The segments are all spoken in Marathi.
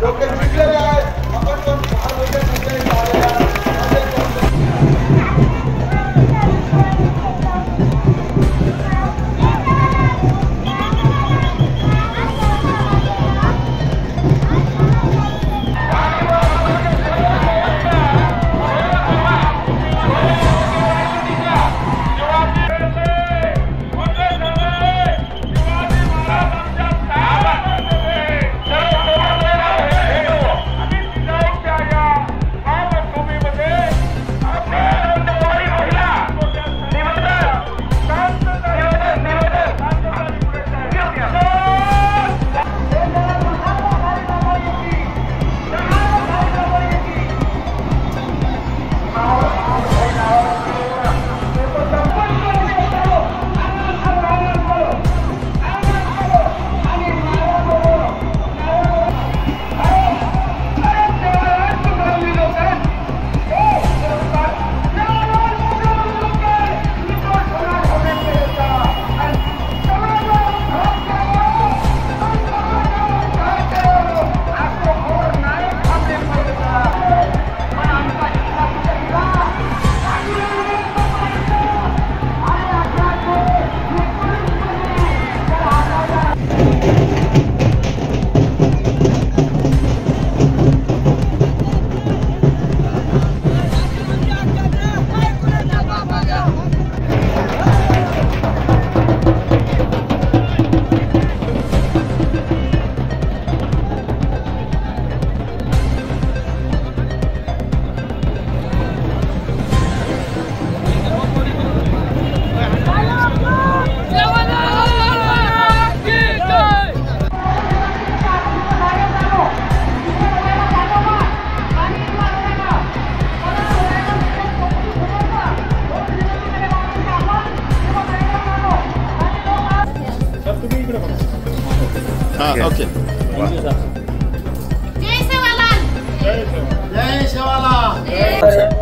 ओके.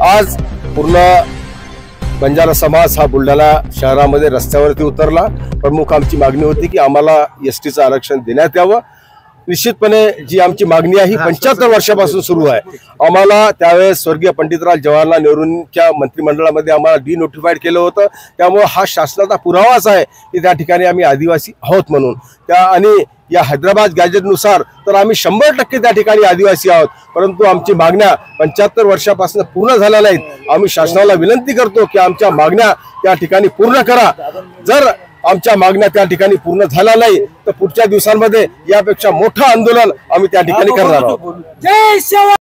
आज पूर्ण बंजारा समाज हा बुलढाणा शहरामध्ये रस्त्यावरती उतरला. प्रमुख आमची मागणी होती की आम्हाला एसटीचं आरक्षण देण्यात यावं. निश्चितपणे जी आमची मागणी आहे ही 75 वर्षापासून सुरू आहे. आम्हाला त्यावेळेस स्वर्गीय पंडितराव जवाहरलाल नेहरूंच्या मंत्रिमंडळामध्ये आम्हाला डिनोटिफाईड केलं होतं. त्यामुळे हा शासनाचा पुरावाच आहे की त्या ठिकाणी आम्ही आदिवासी आहोत म्हणून. आणि या हैदराबाद गॅजेटनुसार तर आम्ही 100% त्या ठिकाणी आदिवासी आहोत. परंतु आमची मागण्या 75 वर्षापासून पूर्ण झाल्या नाहीत. आम्ही शासनाला विनंती करतो की आमच्या मागण्या त्या ठिकाणी पूर्ण करा. जर आमच्या मागण्या त्या ठिकाणी पूर्ण झाल्या नाही तर पुढच्या दिवसांमध्ये यापेक्षा मोठं आंदोलन आम्ही त्या ठिकाणी करणार आहोत. जय शिवराय.